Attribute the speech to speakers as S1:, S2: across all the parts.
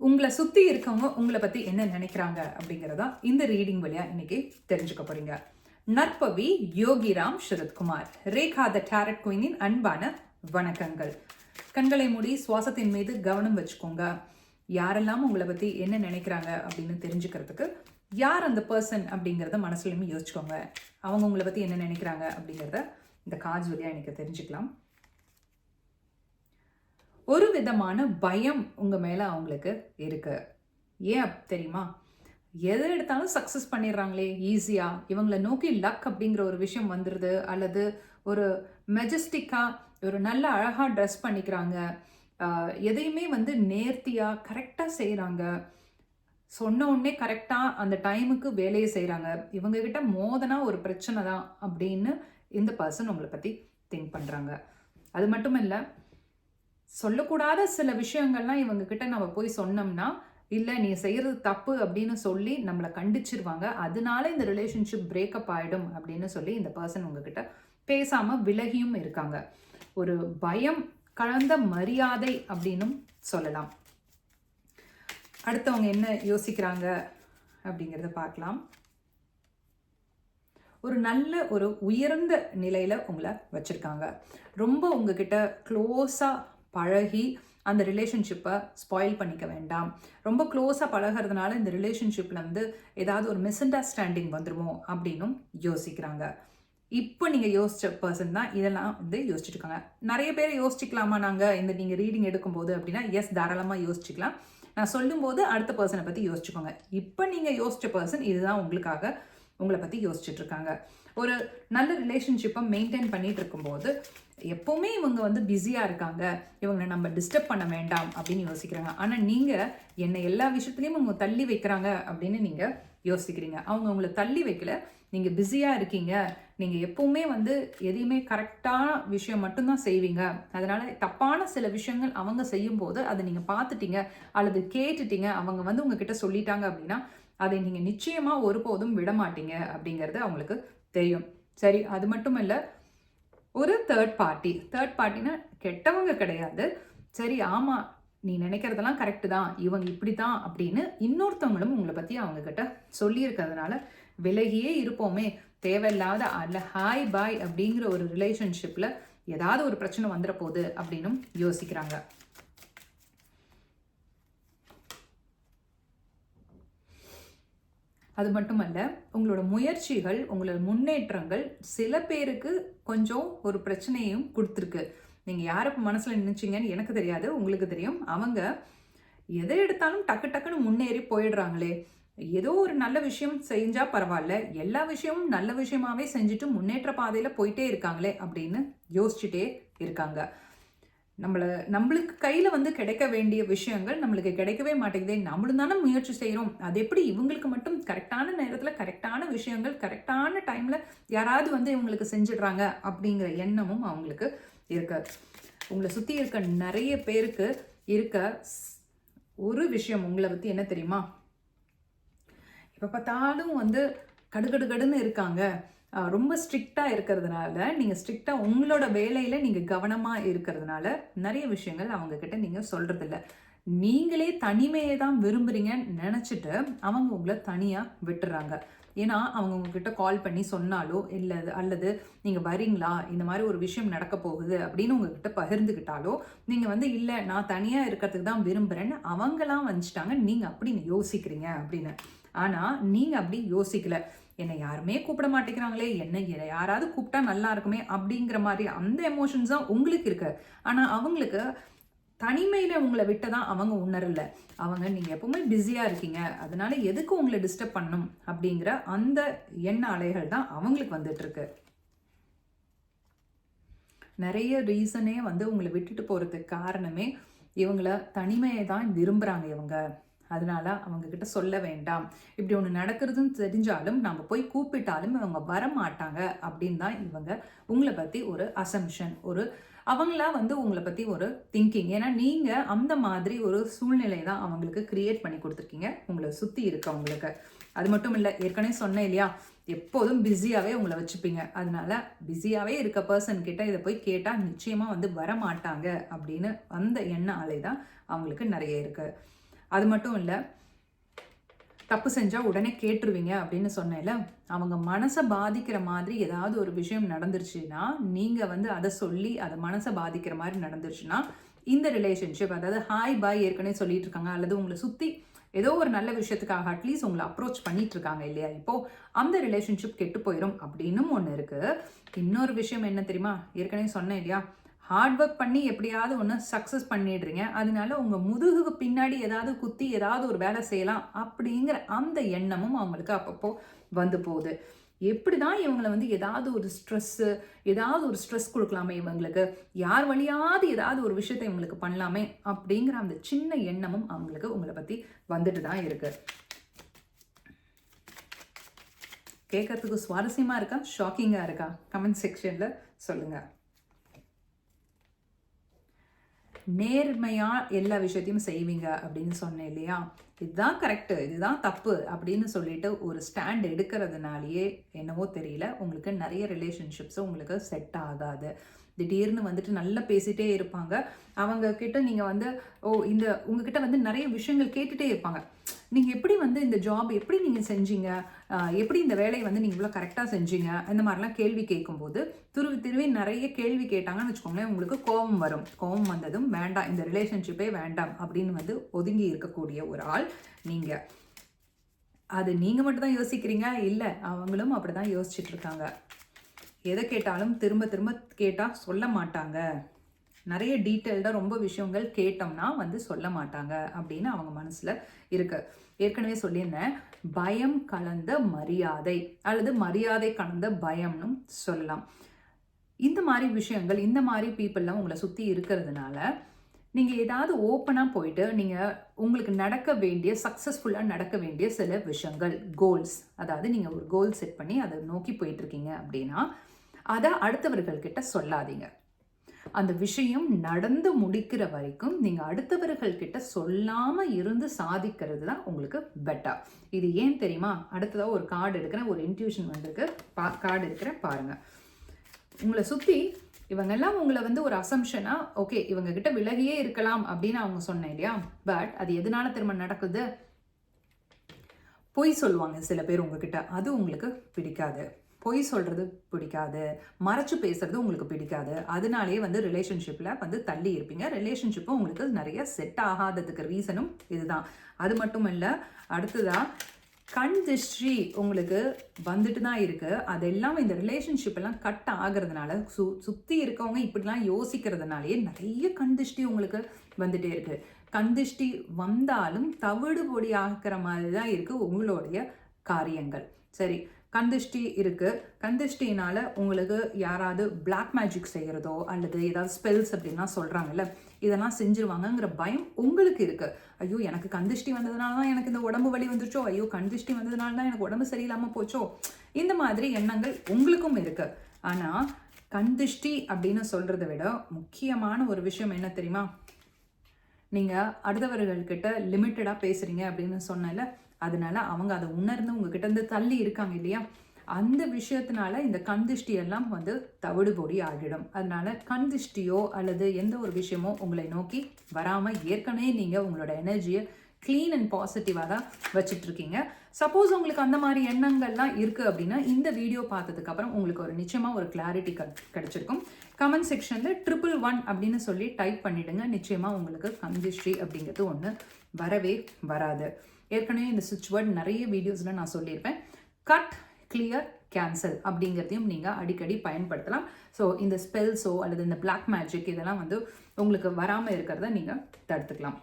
S1: உங்களை சுற்றி இருக்கவங்க உங்களை பற்றி என்ன நினைக்கிறாங்க அப்படிங்கிறதா இந்த ரீடிங் வழியாக இன்னைக்கு தெரிஞ்சுக்க போறீங்க. நற்பவி யோகிராம் சரத்குமார், ரேகா த டேரட் குயினின் அன்பான வணக்கங்கள். கண்களை மூடி சுவாசத்தின் மீது கவனம் வச்சுக்கோங்க. யாரெல்லாம் உங்களை பற்றி என்ன நினைக்கிறாங்க அப்படின்னு தெரிஞ்சுக்கிறதுக்கு யார் அந்த பர்சன் அப்படிங்கிறத மனசுலையுமே யோசிச்சுக்கோங்க. அவங்க உங்களை பற்றி என்ன நினைக்கிறாங்க அப்படிங்கிறத இந்த கார்ட்ஸ் வழியாக எனக்கு தெரிஞ்சுக்கலாம். ஒரு விதமான பயம் உங்கள் மேலே அவங்களுக்கு இருக்கு. ஏன் தெரியுமா? எதை எடுத்தாலும் சக்ஸஸ் பண்ணிடுறாங்களே ஈஸியாக, இவங்களை நோக்கி லக் அப்படிங்கிற ஒரு விஷயம் வந்துடுது, அல்லது ஒரு மெஜஸ்டிக்காக ஒரு நல்ல அழகாக ட்ரெஸ் பண்ணிக்கிறாங்க, எதையுமே நேர்த்தியாக கரெக்டாக செய்கிறாங்க, சொன்ன உடனே கரெக்டாக அந்த டைமுக்கு வேலையை செய்கிறாங்க, இவங்ககிட்ட மோதனா ஒரு பிரச்சனை தான் அப்படின்னு இந்த பர்சன் உங்களை பற்றி திங்க் பண்ணுறாங்க. அது மட்டும் இல்லை, சொல்லக்கூடாத சில விஷயங்கள்லாம் இவங்க கிட்ட நம்ம போய் சொன்னோம்னா, இல்லை நீ செய்கிறது தப்பு அப்படின்னு சொல்லி நம்மளை கண்டிச்சிருவாங்க, அதனால இந்த ரிலேஷன்ஷிப் பிரேக்கப் ஆகிடும் அப்படின்னு சொல்லி இந்த பர்சன் உங்ககிட்ட பேசாமல் விலகியும் இருக்காங்க. ஒரு பயம் கலந்த மரியாதை அப்படின்னும் சொல்லலாம். அடுத்தவங்க என்ன யோசிக்கிறாங்க அப்படிங்கிறத பார்க்கலாம். ஒரு நல்ல ஒரு உயர்ந்த நிலையில் உங்களை வச்சுருக்காங்க. ரொம்ப உங்ககிட்ட க்ளோஸாக பழகி அந்த ரிலேஷன்ஷிப்பை ஸ்பாயில் பண்ணிக்க வேண்டாம். ரொம்ப க்ளோஸாக பழகிறதுனால இந்த ரிலேஷன்ஷிப்பில் ஏதாவது ஒரு மிஸ் அண்டர்ஸ்டாண்டிங் வந்துடுமோ அப்படின்னும் யோசிக்கிறாங்க. இப்போ நீங்கள் யோசித்த பர்சன் தான் இதெல்லாம் யோசிச்சுட்டு இருக்காங்க. நிறைய பேர் யோசிச்சுக்கலாமா நாங்கள் நீங்கள் ரீடிங் எடுக்கும்போது அப்படின்னா, எஸ் தாராளமாக யோசிச்சுக்கலாம். நான் சொல்லும்போது அடுத்த பர்சனை பற்றி யோசிச்சுக்கோங்க. இப்போ நீங்கள் யோசித்த பர்சன் இதுதான் உங்களுக்காக உங்களை பற்றி யோசிச்சுட்டு இருக்காங்க. ஒரு நல்ல ரிலேஷன்ஷிப்பை மெயின்டைன் பண்ணிட்டு இருக்கும்போது எப்போவுமே இவங்க பிஸியாக இருக்காங்க, இவங்களை நம்ம டிஸ்டர்ப் பண்ண வேண்டாம் அப்படின்னு யோசிக்கிறாங்க. ஆனால் நீங்கள் என்னை எல்லா விஷயத்துலையும் அவங்க தள்ளி வைக்கிறாங்க அப்படின்னு நீங்கள் யோசிக்கிறீங்க. அவங்க உங்களை தள்ளி வைக்கல, நீங்கள் பிஸியாக இருக்கீங்க. நீங்கள் எப்போவுமே எதையுமே கரெக்டான விஷயம் மட்டும்தான் செய்வீங்க. அதனால் தப்பான சில விஷயங்கள் அவங்க செய்யும்போது அதை நீங்கள் பார்த்துட்டீங்க அல்லது கேட்டுட்டீங்க, அவங்க உங்ககிட்ட சொல்லிட்டாங்க அப்படின்னா அதை நீங்கள் நிச்சயமாக ஒருபோதும் விட மாட்டீங்க அப்படிங்கிறது அவங்களுக்கு தெரியும். சரி, அது மட்டும் இல்லை, ஒரு தேர்ட் பார்ட்டினா கெட்டவங்க கிடையாது. சரி, ஆமாம் நீ நினைக்கிறதெல்லாம் கரெக்டு தான், இவங்க இப்படி தான் அப்படின்னு இன்னொருத்தவங்களும் உங்களை பற்றி அவங்கக்கிட்ட சொல்லியிருக்கிறதுனால விலகியே இருப்போமே, தேவையில்லாத அல்ல ஹாய் பாய் அப்படிங்கிற ஒரு ரிலேஷன்ஷிப்பில் ஏதாவது ஒரு பிரச்சனை வந்துட போகுது அப்படின்னும் யோசிக்கிறாங்க. அது மட்டுமல்ல, உங்களோட முயற்சிகள், உங்களோட முன்னேற்றங்கள் சில பேருக்கு கொஞ்சம் ஒரு பிரச்சனையும் கொடுத்துருக்கு. நீங்கள் யாரை மனசில் நினைச்சிங்கன்னு எனக்கு தெரியாது, உங்களுக்கு தெரியும். அவங்க எதை எடுத்தாலும் டக்கு டக்குன்னு முன்னேறி போயிடுறாங்களே, ஏதோ ஒரு நல்ல விஷயம் செஞ்சால் பரவாயில்ல, எல்லா விஷயமும் நல்ல விஷயமாவே செஞ்சுட்டு முன்னேற்ற பாதையில் போயிட்டே இருக்காங்களே அப்படின்னு யோசிச்சுட்டே இருக்காங்க. நம்மளுக்கு கையில் கிடைக்க வேண்டிய விஷயங்கள் நம்மளுக்கு கிடைக்கவே மாட்டேங்குதே, நம்மளும் தானே முயற்சி செய்கிறோம், அது எப்படி இவங்களுக்கு மட்டும் கரெக்டான நேரத்தில் கரெக்டான விஷயங்கள் கரெக்டான டைமில் யாராவது இவங்களுக்கு செஞ்சிடுறாங்க அப்படிங்கிற எண்ணமும் அவங்களுக்கு இருக்கு. உங்களை சுற்றி இருக்க நிறைய பேருக்கு இருக்க ஒரு விஷயம் உங்களை பற்றி என்ன தெரியுமா? இப்போ பார்த்தாலும் கடுகடுகடுன்னு இருக்காங்க. ரொம்ப ஸ்ட்ரிக்டாக இருக்கிறதுனால, நீங்கள் ஸ்ட்ரிக்டாக உங்களோட வேலையில் நீங்கள் கவனமாக இருக்கிறதுனால நிறைய விஷயங்கள் அவங்கக்கிட்ட நீங்கள் சொல்கிறதில்ல. நீங்களே தனிமையை தான் விரும்புகிறீங்கன்னு நினச்சிட்டு அவங்க உங்களை தனியாக விட்டுறாங்க. ஏன்னா அவங்க உங்ககிட்ட கால் பண்ணி சொன்னாலோ இல்லை அல்லது நீங்கள் வரீங்களா, இந்த மாதிரி ஒரு விஷயம் நடக்க போகுது அப்படின்னு உங்ககிட்ட பகிர்ந்துக்கிட்டாலோ நீங்கள் இல்லை நான் தனியாக இருக்கிறதுக்கு தான் விரும்புகிறேன்னு அவங்களாம் வந்துட்டாங்க, நீங்கள் அப்படி யோசிக்கிறீங்க அப்படின்னு. ஆனால் நீங்கள் அப்படி யோசிக்கல. என்னை யாருமே கூப்பிட மாட்டேங்கிறாங்களே, என்னை யாராவது கூப்பிட்டா நல்லா இருக்குமே அப்படிங்கிற மாதிரி அந்த எமோஷன்ஸ் தான் உங்களுக்கு இருக்கு. ஆனால் அவங்களுக்கு தனிமையில் உங்களை விட்டதான் அவங்க உணரல. நீங்கள் எப்பவுமே பிஸியாக இருக்கீங்க, அதனால எதுக்கு உங்களை டிஸ்டர்ப் பண்ணணும் அப்படிங்கிற அந்த எண்ண அலைகள் தான் அவங்களுக்கு வந்துட்டு இருக்கு. நிறைய ரீசனே உங்களை விட்டுட்டு போகிறதுக்கு காரணமே இவங்கள தனிமையை தான் விரும்புகிறாங்க இவங்க. அதனால அவங்க கிட்ட சொல்ல வேண்டாம், இப்படி ஒன்று நடக்கிறதுன்னு தெரிஞ்சாலும் நம்ம போய் கூப்பிட்டாலும் இவங்க வர மாட்டாங்க அப்படின்னு தான் இவங்க உங்களை பற்றி ஒரு அசம்ஷன், ஒரு அவங்களா உங்களை பற்றி ஒரு திங்கிங். ஏன்னா நீங்கள் அந்த மாதிரி ஒரு சூழ்நிலை தான் அவங்களுக்கு கிரியேட் பண்ணி கொடுத்துருக்கீங்க உங்களை சுற்றி இருக்கவங்களுக்கு. அது மட்டும் இல்லை, ஏற்கனவே சொன்னேன் இல்லையா, எப்போதும் பிஸியாகவே உங்களை வச்சுப்பீங்க. அதனால பிஸியாகவே இருக்க பர்சன் கிட்ட இதை போய் கேட்டால் நிச்சயமாக வர மாட்டாங்க அப்படின்னு அந்த எண்ண அலை தான் அவங்களுக்கு நிறைய இருக்குது. அது மட்டும் இல்லை, தப்பு செஞ்சால் உடனே கேட்டுருவீங்க அப்படின்னு சொன்னேன்ல, அவங்க மனசை பாதிக்கிற மாதிரி ஏதாவது ஒரு விஷயம் நடந்துருச்சுன்னா, நீங்கள் வந்து அதை சொல்லி அதை மனசை பாதிக்கிற மாதிரி நடந்துருச்சுன்னா, இந்த ரிலேஷன்ஷிப், அதாவது ஹாய் பாய் ஏற்கனவே சொல்லிட்டு இருக்காங்க, அல்லது உங்களை சுற்றி ஏதோ ஒரு நல்ல விஷயத்துக்காக அட்லீஸ்ட் உங்களை அப்ரோச் பண்ணிட்டு இருக்காங்க இல்லையா, இப்போது அந்த ரிலேஷன்ஷிப் கெட்டு போயிடும் அப்படின்னும் ஒன்று இருக்குது. இன்னொரு விஷயம் என்ன தெரியுமா, ஏற்கனவே சொன்னேன் இல்லையா, ஹார்ட் ஒர்க் பண்ணி எப்படியாவது ஒன்று சக்ஸஸ் பண்ணிடுறீங்க, அதனால உங்கள் முதுகுக்கு பின்னாடி ஏதாவது குத்தி ஏதாவது ஒரு வேலை செய்யலாம் அப்படிங்கிற அந்த எண்ணமும் அவங்களுக்கு அப்பப்போ வந்து போகுது. எப்படி தான் இவங்களை வந்து ஏதாவது ஒரு ஸ்ட்ரெஸ் கொடுக்கலாமே, இவங்களுக்கு யார் வழியாவது ஏதாவது ஒரு விஷயத்தை இவங்களுக்கு பண்ணலாமே அப்படிங்கிற அந்த சின்ன எண்ணமும் அவங்களுக்கு உங்களை பற்றி வந்துட்டு தான் இருக்கு. கேட்கறதுக்கு சுவாரஸ்யமாக இருக்கா, ஷாக்கிங்காக இருக்கா? கமெண்ட் செக்ஷனில் சொல்லுங்கள். நேர்மையாக எல்லா விஷயத்தையும் செய்வீங்க அப்படின்னு சொன்னேன் இல்லையா, இதுதான் கரெக்டு, இதுதான் தப்பு அப்படின்னு சொல்லிட்டு ஒரு ஸ்டாண்ட் எடுக்கிறதுனாலேயே என்னவோ தெரியல, உங்களுக்கு நிறைய ரிலேஷன்ஷிப்ஸும் உங்களுக்கு செட் ஆகாது. திடீர்னு வந்துட்டு நல்லா பேசிகிட்டே இருப்பாங்க, அவங்க கிட்ட நீங்கள் வந்து உங்ககிட்ட வந்து நிறைய விஷயங்கள் கேட்டுகிட்டே இருப்பாங்க. நீங்கள் எப்படி வந்து இந்த ஜாப் எப்படி நீங்கள் செஞ்சீங்க, எப்படி இந்த வேலையை வந்து நீங்கள் இவ்வளோ கரெக்டாக செஞ்சீங்க, இந்த மாதிரிலாம் கேள்வி கேட்கும்போது திருவி நிறைய கேள்வி கேட்டாங்கன்னு வச்சுக்கோங்களேன், உங்களுக்கு கோபம் வரும். கோபம் வந்ததும் வேண்டாம், இந்த ரிலேஷன்ஷிப்பே வேண்டாம் அப்படின்னு வந்து ஒதுங்கி இருக்கக்கூடிய ஒரு ஆள் நீங்கள். அது நீங்கள் மட்டும் தான் யோசிக்கிறீங்க இல்லை, அவங்களும் அப்படி தான் யோசிச்சுட்டு இருக்காங்க. எதை கேட்டாலும் திரும்ப திரும்ப கேட்டால் சொல்ல மாட்டாங்க, நிறைய டீட்டெயில்டாக ரொம்ப விஷயங்கள் கேட்டோம்னா வந்து சொல்ல மாட்டாங்க அப்படின்னு அவங்க மனசில் இருக்கு. ஏற்கனவே சொல்லியிருந்தேன், பயம் கலந்த மரியாதை அல்லது மரியாதை கலந்த பயம்னு சொல்லலாம். இந்த மாதிரி விஷயங்கள், இந்த மாதிரி பீப்புளெலாம் உங்களை சுற்றி இருக்கிறதுனால நீங்கள் ஏதாவது ஓப்பனாக போயிட்டு நீங்கள் உங்களுக்கு நடக்க வேண்டிய சக்ஸஸ்ஃபுல்லாக நடக்க வேண்டிய சில விஷயங்கள், கோல்ஸ், அதாவது நீங்கள் ஒரு கோல் செட் பண்ணி அதை நோக்கி போயிட்டுருக்கீங்க அப்படின்னா அதை அடுத்தவர்கள்கிட்ட சொல்லாதீங்க. அந்த விஷயம் நடந்து முடிக்கிற வரைக்கும் நீங்கள் அடுத்தவர்கள்கிட்ட சொல்லாமல் இருந்து சாதிக்கிறது தான் உங்களுக்கு பெட்டர். இது ஏன் தெரியுமா? அடுத்ததாக ஒரு கார்டு எடுக்கிறேன், ஒரு இன்ட்யூஷன் வந்திருக்கு, கார்டு எடுக்கிறேன் பாருங்கள். உங்களை சுற்றி இவங்கெல்லாம் உங்களை வந்து ஒரு அசம்ஷனாக ஓகே இவங்க கிட்ட விலகியே இருக்கலாம் அப்படின்னு அவங்க சொன்னேன் இல்லையா, பட் அது எதனால திரும்ப நடக்குது? பொய் சொல்லுவாங்க சில பேர் உங்ககிட்ட, அது உங்களுக்கு பிடிக்காது. பொய் சொல்கிறது பிடிக்காது, மறைச்சு பேசுறது உங்களுக்கு பிடிக்காது, அதனாலேயே வந்து ரிலேஷன்ஷிப்பில் வந்து தள்ளி இருப்பீங்க. ரிலேஷன்ஷிப்பும் உங்களுக்கு நிறைய செட் ஆகாததுக்கு ரீசனும் இதுதான். அது மட்டும் இல்லை, அடுத்ததாக கண் திருஷ்டி உங்களுக்கு வந்துட்டு தான் இருக்குது. அதெல்லாம் இந்த ரிலேஷன்ஷிப் எல்லாம் கட் ஆகிறதுனால சுற்றி இருக்கவங்க இப்படிலாம் யோசிக்கிறதுனாலேயே நிறைய கண் திருஷ்டி உங்களுக்கு வந்துட்டே இருக்குது. கண் திருஷ்டி வந்தாலும் தவிடு பொடி ஆகிற மாதிரி தான் இருக்குது உங்களுடைய காரியங்கள். சரி, கந்திஷ்டி இருக்குது, கந்திஷ்டினால் உங்களுக்கு யாராவது பிளாக் மேஜிக் செய்கிறதோ அல்லது ஏதாவது ஸ்பெல்ஸ் அப்படின்லாம் சொல்கிறாங்கல்ல, இதெல்லாம் செஞ்சுருவாங்கங்கிற பயம் உங்களுக்கு இருக்குது. ஐயோ எனக்கு கந்திஷ்டி வந்ததுனால தான் எனக்கு இந்த உடம்பு வலி வந்துருச்சோ, ஐயோ கந்திஷ்டி வந்ததுனால தான் எனக்கு உடம்பு சரியில்லாமல் போச்சோ, இந்த மாதிரி எண்ணங்கள் உங்களுக்கும் இருக்குது. ஆனால் கந்திஷ்டி அப்படின்னு சொல்கிறத விட முக்கியமான ஒரு விஷயம் என்ன தெரியுமா? நீங்கள் அடுத்தவர்கள்கிட்ட லிமிட்டடாக பேசுகிறீங்க அப்படின்னு சொன்னல, அதனால அவங்க அதை உணர்ந்து உங்ககிட்ட இருந்து தள்ளி இருக்காங்க இல்லையா, அந்த விஷயத்தினால இந்த கண்திஷ்டி எல்லாம் வந்து தவிடு பொடி ஆகிடும். அதனால கண்திஷ்டியோ அல்லது எந்த ஒரு விஷயமோ உங்களை நோக்கி வராமல் ஏற்கனவே நீங்கள் உங்களோட எனர்ஜியை க்ளீன் அண்ட் பாசிட்டிவாக தான் வச்சுட்ருக்கீங்க. சப்போஸ் உங்களுக்கு அந்த மாதிரி எண்ணங்கள்லாம் இருக்குது அப்படின்னா இந்த வீடியோ பார்த்ததுக்கப்புறம் உங்களுக்கு ஒரு நிச்சயமாக ஒரு கிளாரிட்டி கிடைச்சிருக்கும். கமெண்ட் செக்ஷனில் 111 அப்படின்னு சொல்லி டைப் பண்ணிவிடுங்க. நிச்சயமாக உங்களுக்கு கந்திஷ்டி அப்படிங்கிறது ஒன்று வரவே வராது. ஏற்கனவே இந்த சுவிட்ச் வேர்ட் நிறைய வீடியோஸில் நான் சொல்லியிருப்பேன். கட், கிளியர், கேன்சல் அப்படிங்கிறதையும் நீங்கள் அடிக்கடி பயன்படுத்தலாம். ஸோ இந்த ஸ்பெல்ஸோ அல்லது இந்த பிளாக் மேஜிக் இதெல்லாம் வந்து உங்களுக்கு வராமல் இருக்கிறத நீங்கள் தடுத்துக்கலாம்.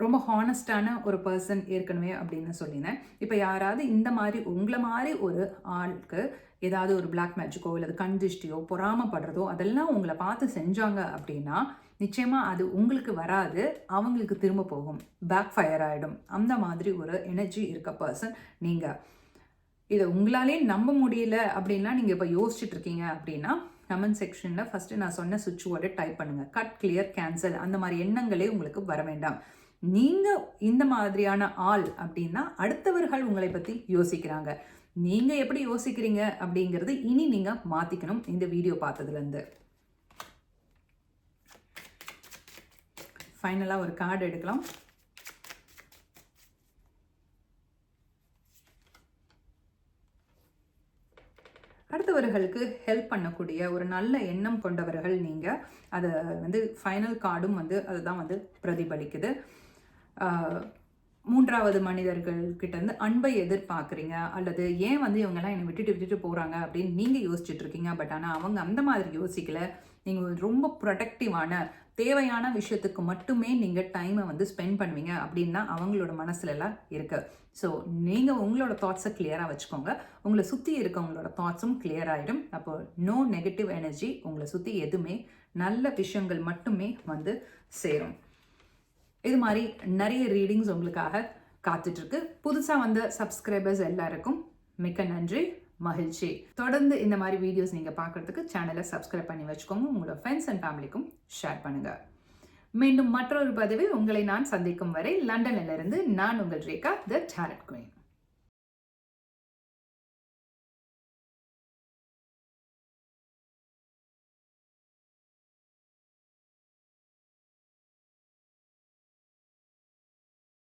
S1: ரொம்ப ஹானஸ்டான ஒரு பர்சன் ஏற்கனவே அப்படின்னு சொல்லினேன். இப்போ யாராவது இந்த மாதிரி உங்களை மாதிரி ஒரு ஆளுக்கு ஏதாவது ஒரு பிளாக் மேஜிக்கோ இல்லை கண்திஷ்டியோ பொறாமப்படுறதோ அதெல்லாம் உங்களை பார்த்து செஞ்சாங்க அப்படின்னா நிச்சயமாக அது உங்களுக்கு வராது, அவங்களுக்கு திரும்ப போகும், பேக் ஃபயர் ஆகிடும். அந்த மாதிரி ஒரு எனர்ஜி இருக்க பர்சன் நீங்கள். இதை உங்களாலே நம்ப முடியல அப்படின்னா நீங்கள் இப்போ யோசிச்சுட்டு இருக்கீங்க அப்படின்னா கமெண்ட் செக்ஷனில் ஃபஸ்ட்டு நான் சொன்ன சுவிட்ச் வேர்டை டைப் பண்ணுங்கள். கட், கிளியர், கேன்சல் அந்த மாதிரி எண்ணங்களே உங்களுக்கு வர வேண்டாம். நீங்கள் இந்த மாதிரியான ஆள் அப்படின்னா அடுத்தவர்கள் உங்களை பற்றி யோசிக்கிறாங்க. நீங்கள் எப்படி யோசிக்கிறீங்க அப்படிங்கிறது இனி நீங்கள் மாற்றிக்கணும் இந்த வீடியோ பார்த்ததுலேருந்து. ஃபைனலாக ஒரு கார்டு எடுக்கலாம். அடுத்தவர்களுக்கு ஹெல்ப் பண்ணக்கூடிய ஒரு நல்ல எண்ணம் கொண்டவர்கள் நீங்கள். அதை வந்து ஃபைனல் கார்டும் வந்து அதுதான் வந்து பிரதிபலிக்குது. மூன்றாவது மனிதர்கள்கிட்ட இருந்து அன்பை எதிர்பார்க்குறீங்க, அல்லது ஏன் வந்து இவங்கெல்லாம் என்னை விட்டுட்டு போகிறாங்க அப்படின்னு நீங்கள் யோசிச்சுட்டு இருக்கீங்க. பட் ஆனால் அவங்க அந்த மாதிரி யோசிக்கல. நீங்கள் ரொம்ப ப்ரொடக்டிவான தேவையான விஷயத்துக்கு மட்டுமே நீங்கள் டைமை வந்து ஸ்பெண்ட் பண்ணுவீங்க அப்படின்னா அவங்களோட மனசுலலாம் இருக்குது. ஸோ நீங்கள் உங்களோட தாட்ஸை கிளியராக வச்சுக்கோங்க. உங்களை சுற்றி இருக்கவங்களோட தாட்ஸும் கிளியர் ஆகிடும். அப்போது நோ நெகட்டிவ் எனர்ஜி. உங்களை சுற்றி எதுவுமே நல்ல விஷயங்கள் மட்டுமே வந்து சேரும். இது மாதிரி நிறைய ரீடிங்ஸ் உங்களுக்காக காத்துட்ருக்கு. புதுசாக வந்த சப்ஸ்கிரைபர்ஸ் எல்லாருக்கும் மிக்க நன்றி, மகிழ்ச்சி. தொடர்ந்து இந்த மாதிரி வீடியோஸ் நீங்கள் பார்க்குறதுக்கு சேனலை சப்ஸ்கிரைப் பண்ணி வச்சுக்கோங்க. உங்களோட ஃப்ரெண்ட்ஸ் அண்ட் ஃபேமிலிக்கும் ஷேர் பண்ணுங்கள். மீண்டும் மற்றொரு பதிவில் உங்களை நான் சந்திக்கும் வரை லண்டனிலிருந்து நான் உங்கள் ரேகா, த டாரட் குயின்.